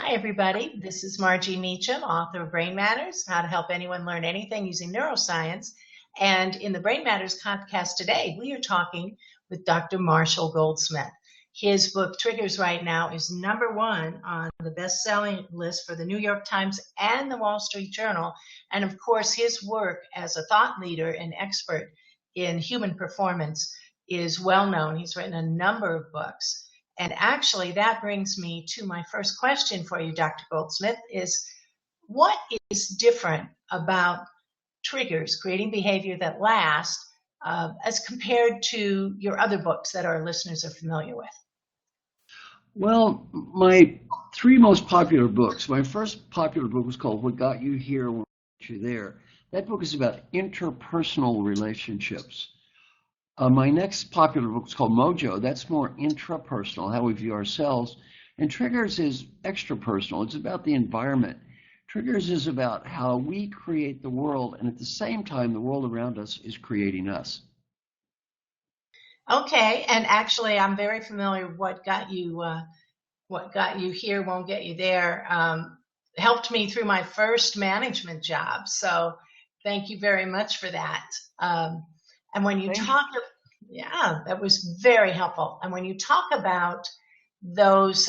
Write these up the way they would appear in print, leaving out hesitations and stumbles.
Hi, everybody. This is Margie Meacham, author of Brain Matters, How to Help Anyone Learn Anything Using Neuroscience. And in the Brain Matters podcast today, we are talking with Dr. Marshall Goldsmith. His book, Triggers, right now is #1 on the best-selling list for the New York Times and the Wall Street Journal. And of course, his work as a thought leader and expert in human performance is well known. He's written a number of books. And actually, that brings me to my first question for you, Dr. Goldsmith, is what is different about triggers, creating behavior that lasts, as compared to your other books that our listeners are familiar with? Well, my three most popular books. My first popular book was called What Got You Here, What Got You There. That book is about interpersonal relationships. My next popular book is called Mojo. That's more intrapersonal, how we view ourselves. And Triggers is extrapersonal. It's about the environment. Triggers is about how we create the world, and at the same time, the world around us is creating us. Okay, and actually, I'm very familiar with What Got You Here Won't Get You There. Helped me through my first management job. So thank you very much for that. And when you talk, yeah, that was very helpful. And when you talk about those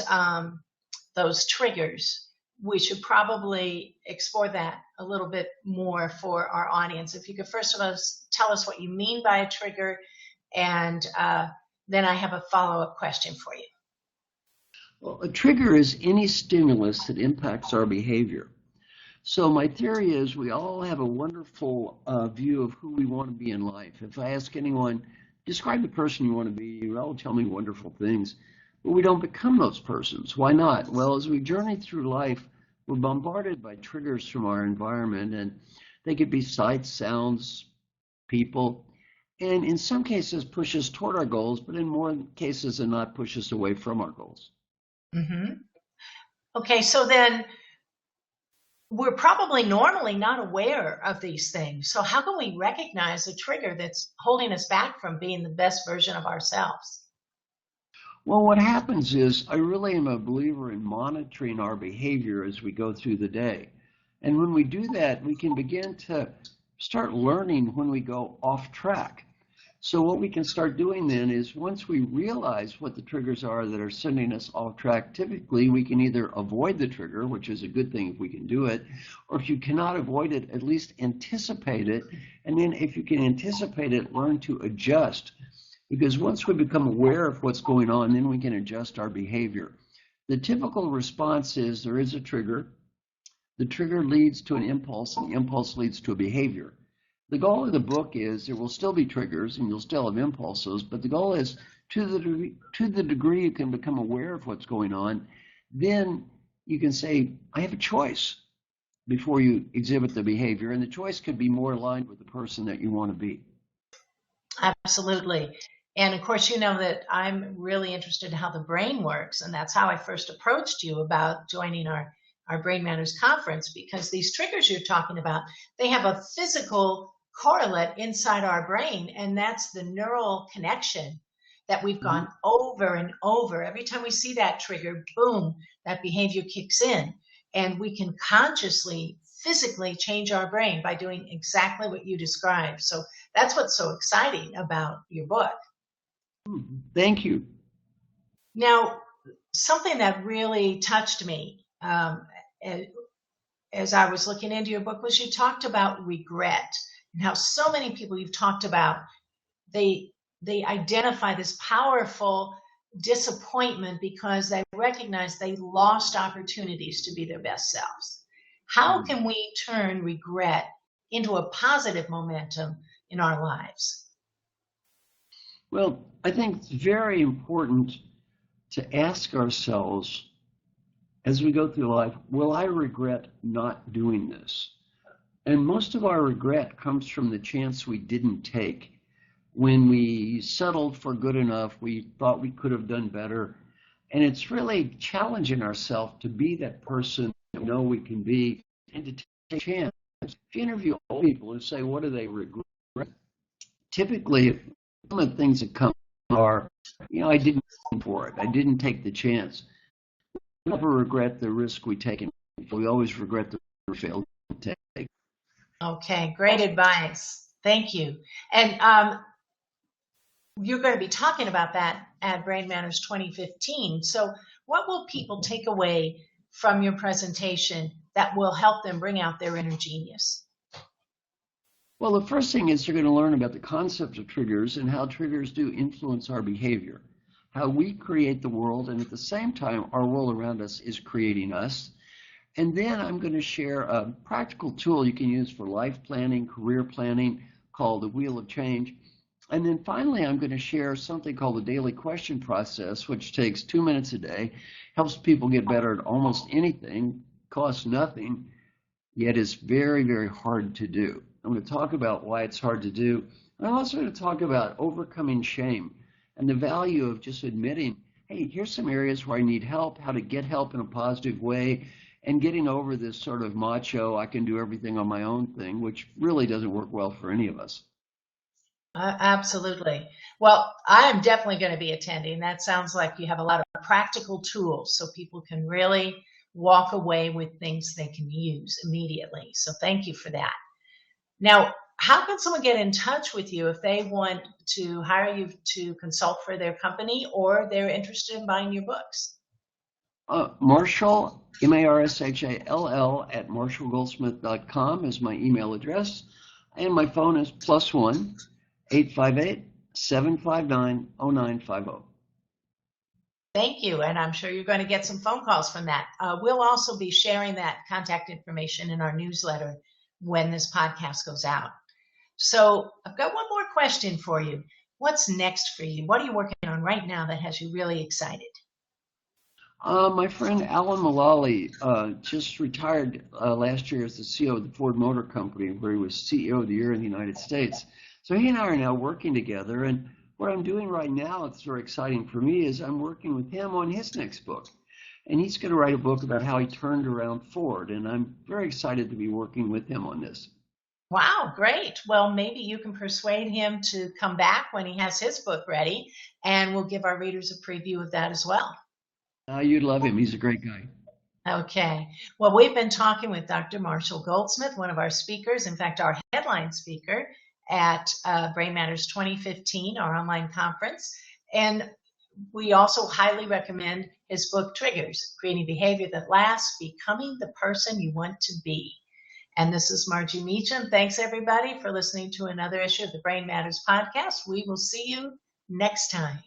triggers, we should probably explore that a little bit more for our audience. If you could first of all tell us what you mean by a trigger, and then I have a follow-up question for you. Well, a trigger is any stimulus that impacts our behavior. So my theory is we all have a wonderful view of who we want to be in life. If I ask anyone, describe the person you want to be, you all tell me wonderful things, but we don't become those persons. Why not? Well, as we journey through life, we're bombarded by triggers from our environment, and they could be sights, sounds, people, and in some cases push us toward our goals, but in more cases than not push us away from our goals. Mm-hmm. Okay, so then we're probably normally not aware of these things. So how can we recognize a trigger that's holding us back from being the best version of ourselves? Well, what happens is I really am a believer in monitoring our behavior as we go through the day. And when we do that, we can begin to start learning when we go off track. So what we can start doing then is once we realize what the triggers are that are sending us off track, typically we can either avoid the trigger, which is a good thing if we can do it, or if you cannot avoid it, at least anticipate it. And then if you can anticipate it, learn to adjust. Because once we become aware of what's going on, then we can adjust our behavior. The typical response is there is a trigger. The trigger leads to an impulse, and the impulse leads to a behavior. The goal of the book is there will still be triggers and you'll still have impulses, but the goal is to the degree you can become aware of what's going on, then you can say, I have a choice before you exhibit the behavior, and the choice could be more aligned with the person that you want to be. Absolutely. And of course, you know that I'm really interested in how the brain works, and that's how I first approached you about joining our Brain Matters conference, because these triggers you're talking about, they have a physical correlate inside our brain, and that's the neural connection that we've gone over and over. Every time we see that trigger, boom, that behavior kicks in, and we can consciously, physically change our brain by doing exactly what you described. So that's what's so exciting about your book. Thank you. Now, something that really touched me as I was looking into your book was you talked about regret. And how so many people you've talked about, they identify this powerful disappointment because they recognize they lost opportunities to be their best selves. How can we turn regret into a positive momentum in our lives? Well, I think it's very important to ask ourselves as we go through life, will I regret not doing this? And most of our regret comes from the chance we didn't take. When we settled for good enough, we thought we could have done better. And it's really challenging ourselves to be that person that we know we can be and to take a chance. If you interview old people who say, what do they regret? Typically, some of the things that come are, I didn't go for it. I didn't take the chance. never regret the risk we take, and we always regret the risk we fail to take. Okay, great advice. Thank you. And you're going to be talking about that at Brain Matters 2015. So what will people take away from your presentation that will help them bring out their inner genius? Well, the first thing is you're going to learn about the concept of triggers and how triggers do influence our behavior, how we create the world, and at the same time, our world around us is creating us. And then I'm going to share a practical tool you can use for life planning, career planning, called the Wheel of Change. And then finally, I'm going to share something called the daily question process, which takes 2 minutes a day, helps people get better at almost anything, costs nothing, yet is very, very hard to do. I'm going to talk about why it's hard to do. And I'm also going to talk about overcoming shame and the value of just admitting, hey, here's some areas where I need help, how to get help in a positive way, and getting over this sort of macho, I can do everything on my own thing, which really doesn't work well for any of us. Absolutely. Well, I am definitely going to be attending. That sounds like you have a lot of practical tools so people can really walk away with things they can use immediately. So thank you for that. Now, how can someone get in touch with you if they want to hire you to consult for their company or they're interested in buying your books? Marshall, Marshall at marshallgoldsmith.com is my email address, and my phone is +1 858 759 0950. Thank you, and I'm sure you're going to get some phone calls from that. We'll also be sharing that contact information in our newsletter when this podcast goes out. So I've got one more question for you. What's next for you? What are you working on right now that has you really excited? My friend Alan Mulally just retired last year as the CEO of the Ford Motor Company, where he was CEO of the Year in the United States. So he and I are now working together, and what I'm doing right now, it's very exciting for me, is I'm working with him on his next book. And he's going to write a book about how he turned around Ford, and I'm very excited to be working with him on this. Wow, great. Well, maybe you can persuade him to come back when he has his book ready, and we'll give our readers a preview of that as well. You'd love him. He's a great guy. Okay. Well, we've been talking with Dr. Marshall Goldsmith, one of our speakers, in fact, our headline speaker at Brain Matters 2015, our online conference. And we also highly recommend his book, Triggers, Creating Behavior That Lasts, Becoming the Person You Want to Be. And this is Margie Meacham. Thanks, everybody, for listening to another issue of the Brain Matters podcast. We will see you next time.